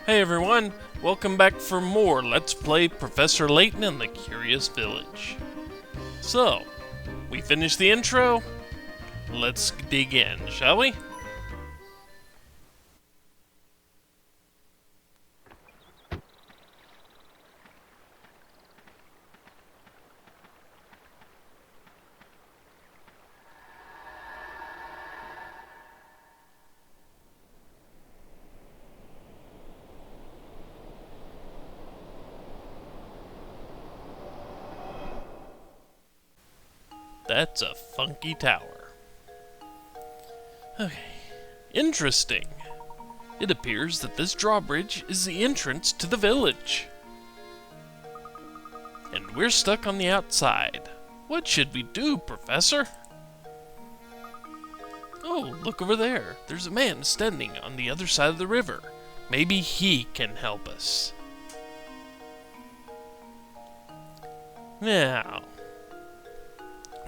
Hey everyone, welcome back for more Let's Play Professor Layton and the Curious Village. So, we finished the intro, let's dig in, shall we? That's a funky tower. Okay, interesting. It appears that this drawbridge is the entrance to the village. And we're stuck on the outside. What should we do, Professor? Oh, look over there. There's a man standing on the other side of the river. Maybe he can help us. Now,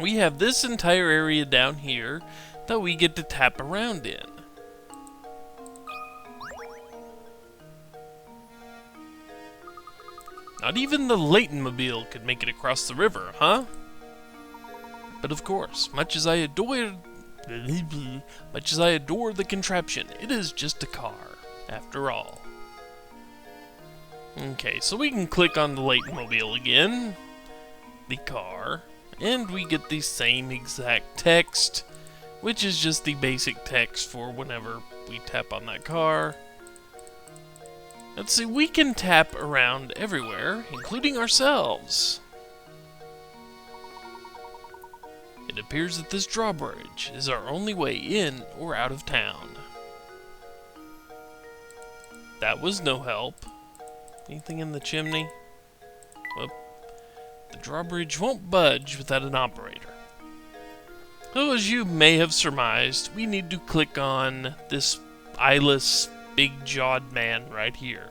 we have this entire area down here that we get to tap around in. Not even the Layton mobile could make it across the river, huh? But of course, much as I adore the contraption, it is just a car, after all. Okay, so we can click on the Layton mobile again, the car, and we get the same exact text, which is just the basic text for whenever we tap on that car. Let's see, we can tap around everywhere, including ourselves. It appears that this drawbridge is our only way in or out of town. That was no help. Anything in the chimney? Whoop. The drawbridge won't budge without an operator. So as you may have surmised, we need to click on this eyeless, big-jawed man right here.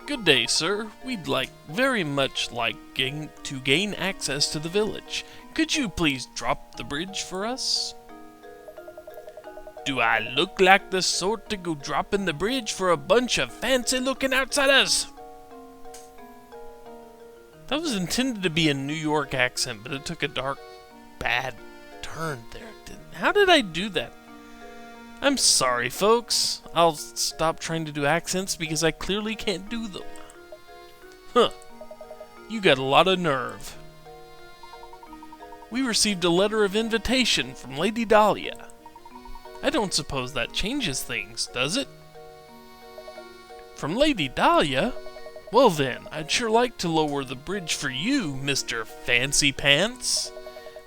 Good day, sir. We'd very much like to gain access to the village. Could you please drop the bridge for us? Do I look like the sort to go dropping the bridge for a bunch of fancy-looking outsiders? That was intended to be a New York accent, but it took a dark, bad turn there. How did I do that? I'm sorry, folks. I'll stop trying to do accents because I clearly can't do them. Huh. You got a lot of nerve. We received a letter of invitation from Lady Dahlia. I don't suppose that changes things, does it? From Lady Dahlia? Well then, I'd sure like to lower the bridge for you, Mr. Fancy Pants.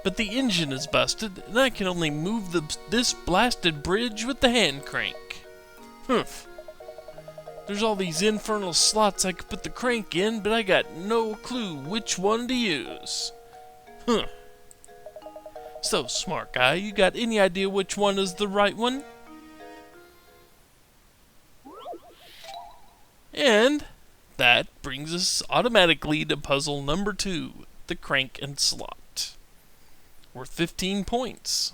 But the engine is busted, and I can only move this blasted bridge with the hand crank. Humph. There's all these infernal slots I could put the crank in, but I got no clue which one to use. Huh. So, smart guy, you got any idea which one is the right one? And that brings us automatically to puzzle number 2, the crank and slot. Worth 15 points.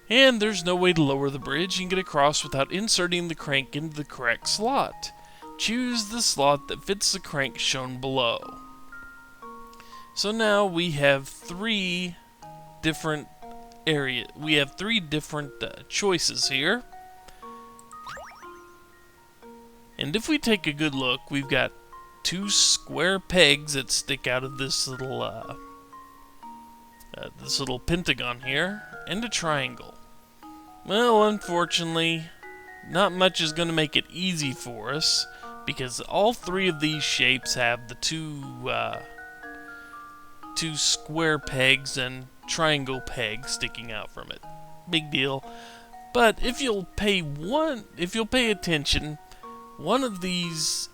And there's no way to lower the bridge and get across without inserting the crank into the correct slot. Choose the slot that fits the crank shown below. So now we have three different choices here. And if we take a good look, we've got 2 square pegs that stick out of this little pentagon here, and a triangle. Well, unfortunately, not much is going to make it easy for us, because all 3 of these shapes have the two square pegs and triangle pegs sticking out from it. Big deal. But if you'll pay attention, one of these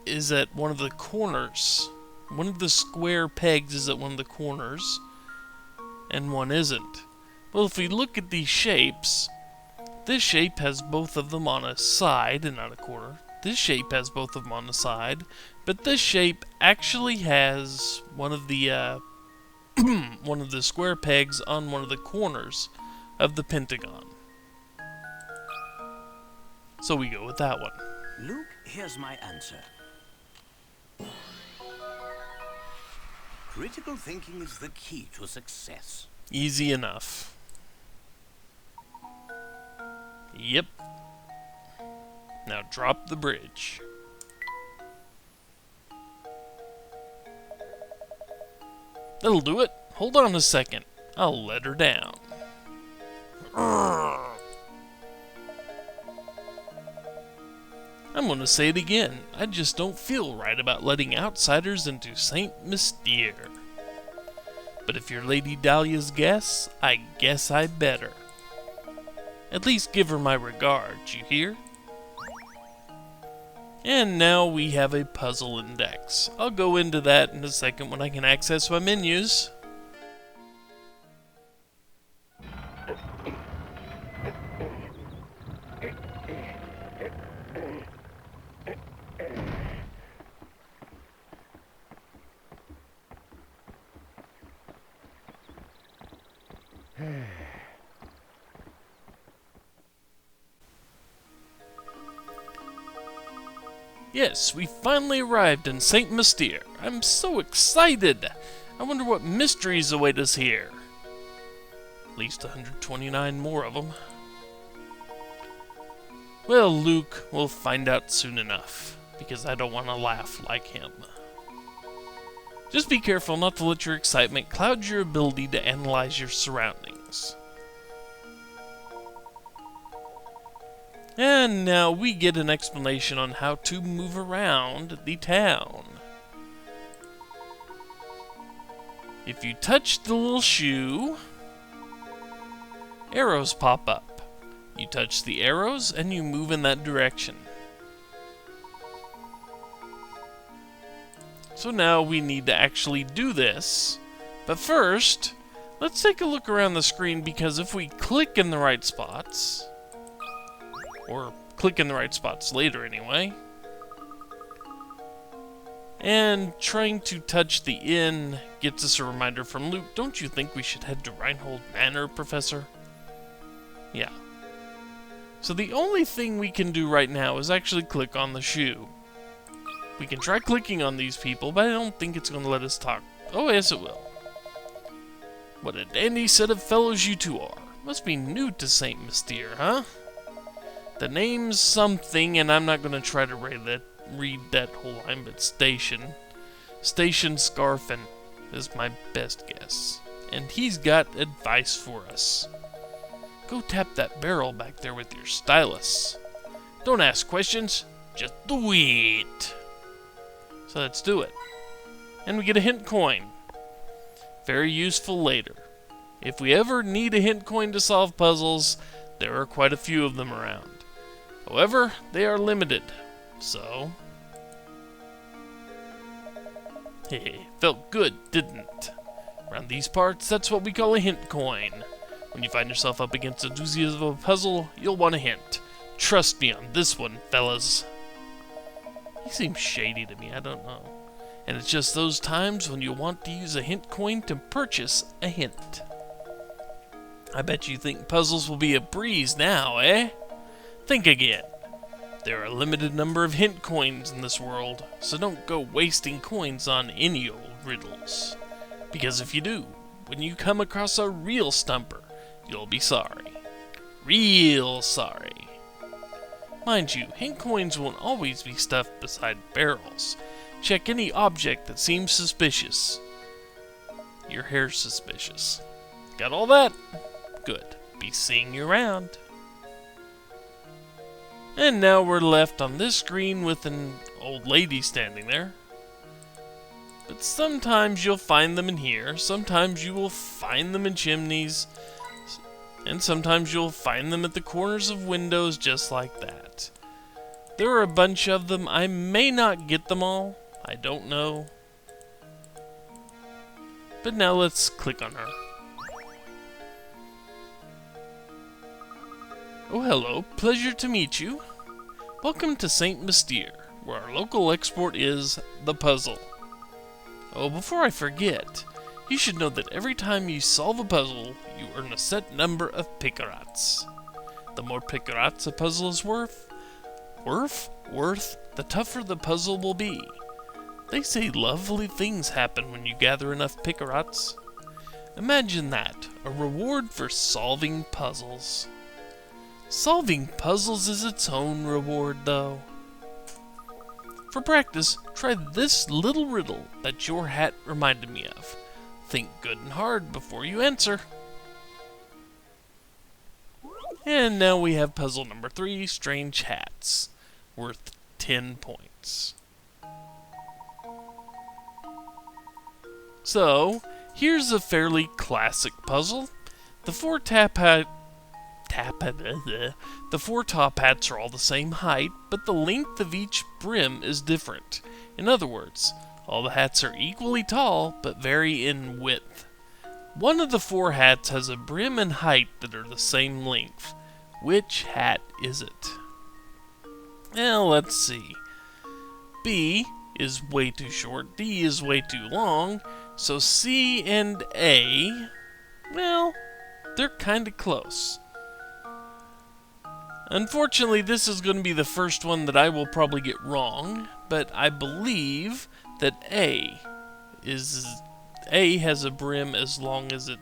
is at one of the corners. One of the square pegs is at one of the corners, and one isn't. Well, if we look at these shapes, this shape has both of them on a side and not a corner. This shape has both of them on the side, but this shape actually has one of the one of the square pegs on one of the corners of the pentagon. So we go with that one. Luke, here's my answer. Critical thinking is the key to success. Easy enough. Yep. Now drop the bridge. That'll do it. Hold on a second. I'll let her down. I'm gonna say it again. I just don't feel right about letting outsiders into St Myster. But if you're Lady Dahlia's guess, I guess I better. At least give her my regards, you hear? And now we have a puzzle index. I'll go into that in a second when I can access my menus. Yes, we finally arrived in St Myster. I'm so excited! I wonder what mysteries await us here. At least 129 more of them. Well, Luke, we'll find out soon enough, because I don't want to laugh like him. Just be careful not to let your excitement cloud your ability to analyze your surroundings. And now we get an explanation on how to move around the town. If you touch the little shoe, arrows pop up. You touch the arrows and you move in that direction. So now we need to actually do this. But first, let's take a look around the screen, because if we click in the right spots, or click in the right spots later anyway, and trying to touch the inn gets us a reminder from Luke. Don't you think we should head to Reinhold Manor, Professor? Yeah. So the only thing we can do right now is actually click on the shoe. We can try clicking on these people, but I don't think it's going to let us talk. Oh, yes it will. What a dandy set of fellows you two are. Must be new to St Myster, huh? The name's something, and I'm not going to try to read that whole line, but Stachenscarfen is my best guess. And he's got advice for us. Go tap that barrel back there with your stylus. Don't ask questions, just do it. So let's do it. And we get a hint coin. Very useful later. If we ever need a hint coin to solve puzzles, there are quite a few of them around. However, they are limited, so... Hey, felt good, didn't it? Around these parts, that's what we call a hint coin. When you find yourself up against a doozy of a puzzle, you'll want a hint. Trust me on this one, fellas. He seems shady to me, I don't know. And it's just those times when you want to use a hint coin to purchase a hint. I bet you think puzzles will be a breeze now, eh? Think again. There are a limited number of hint coins in this world, so don't go wasting coins on any old riddles. Because if you do, when you come across a real stumper, you'll be sorry. Real sorry. Mind you, hint coins won't always be stuffed beside barrels. Check any object that seems suspicious. Your hair's suspicious. Got all that? Good. Be seeing you around. And now we're left on this screen with an old lady standing there. But sometimes you'll find them in here, sometimes you will find them in chimneys, and sometimes you'll find them at the corners of windows just like that. There are a bunch of them. I may not get them all. I don't know. But now let's click on her. Oh, hello. Pleasure to meet you. Welcome to St Myster, where our local export is the puzzle. Oh, before I forget, You should know that every time you solve a puzzle, you earn a set number of picarats. The more picarats a puzzle is worth, the tougher the puzzle will be. They say lovely things happen when you gather enough picarats. Imagine that, a reward for solving puzzles. Solving puzzles is its own reward, though. For practice, try this little riddle that your hat reminded me of. Think good and hard before you answer. And now we have puzzle number 3, Strange Hats, worth 10 points. So, here's a fairly classic puzzle. The four top hats are all the same height, but the length of each brim is different. In other words, all the hats are equally tall, but vary in width. One of the 4 hats has a brim and height that are the same length. Which hat is it? Well, let's see. B is way too short, D is way too long, so C and A, well, they're kinda close. Unfortunately, this is going to be the first one that I will probably get wrong, but I believe that A has a brim as long as the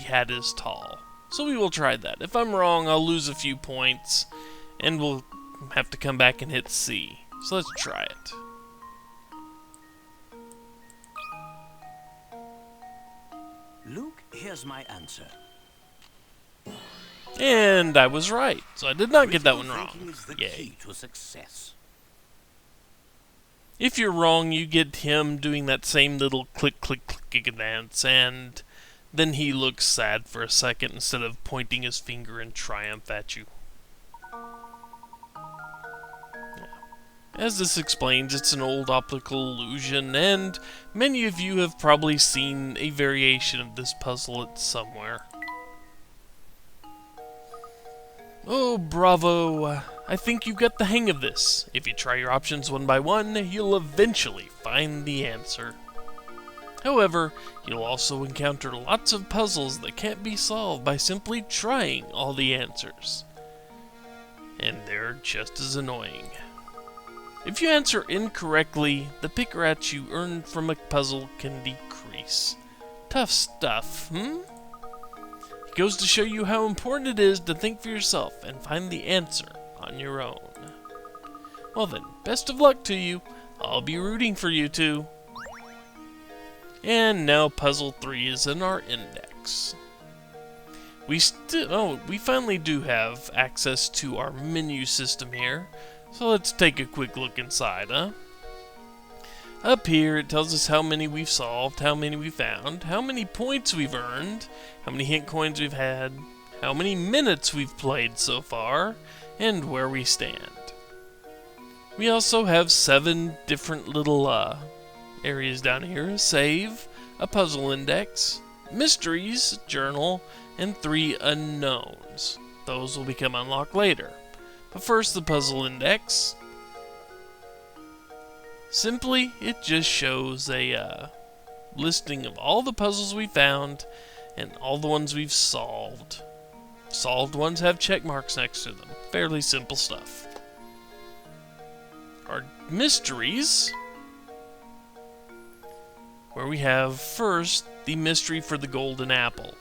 hat is tall. So we will try that. If I'm wrong, I'll lose a few points, and we'll have to come back and hit C. So let's try it. Luke, here's my answer. And I was right, so I did not get that one Critical wrong. thinking is the Yay. key to success. If you're wrong, you get him doing that same little click, click, click dance, and then he looks sad for a second instead of pointing his finger in triumph at you. As this explains, it's an old optical illusion, and many of you have probably seen a variation of this puzzle somewhere. Oh, bravo! I think you've got the hang of this. If you try your options one by one, you'll eventually find the answer. However, you'll also encounter lots of puzzles that can't be solved by simply trying all the answers. And they're just as annoying. If you answer incorrectly, the picarats you earn from a puzzle can decrease. Tough stuff, It goes to show you how important it is to think for yourself and find the answer on your own. Well then, best of luck to you. I'll be rooting for you too. And now puzzle 3 is in our index. We finally do have access to our menu system here. So let's take a quick look inside, Up here, it tells us how many we've solved, how many we found, how many points we've earned, how many hint coins we've had, how many minutes we've played so far, and where we stand. We also have 7 different little areas down here: save, a puzzle index, mysteries, journal, and 3 unknowns. Those will become unlocked later. But first, the puzzle index. Simply, it just shows a listing of all the puzzles we found and all the ones we've solved. Solved ones have check marks next to them. Fairly simple stuff. Our mysteries, where we have first the mystery for the golden apple.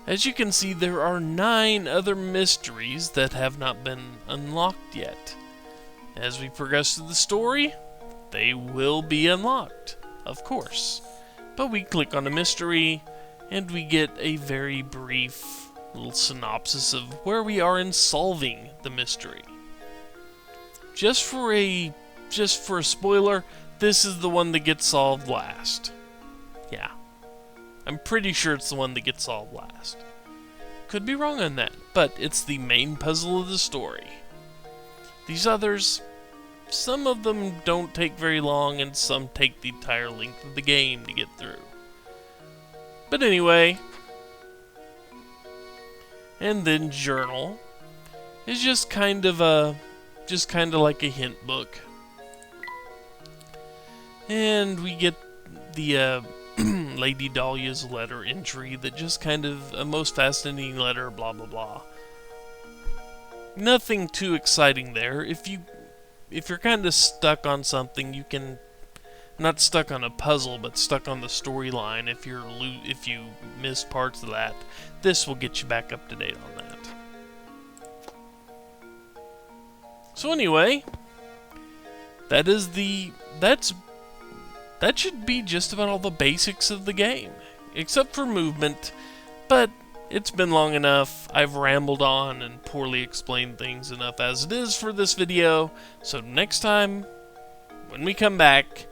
As you can see, there are 9 other mysteries that have not been unlocked yet. As we progress through the story, they will be unlocked, of course. But we click on a mystery, and we get a very brief little synopsis of where we are in solving the mystery. Just for a spoiler, this is the one that gets solved last. Yeah. I'm pretty sure it's the one that gets solved last. Could be wrong on that, but it's the main puzzle of the story. These others, some of them don't take very long, and some take the entire length of the game to get through. But anyway, and then journal is just kind of like a hint book. And we get the Lady Dahlia's letter entry that just kind of a most fascinating letter, blah blah blah. Nothing too exciting there. If you're kind of stuck on something, you can not stuck on a puzzle, but stuck on the storyline. If you miss parts of that, this will get you back up to date on that. So anyway, that should be just about all the basics of the game, except for movement. But it's been long enough. I've rambled on and poorly explained things enough as it is for this video. So next time, when we come back,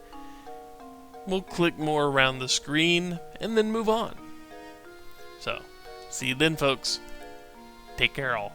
we'll click more around the screen and then move on. So, see you then, folks. Take care all.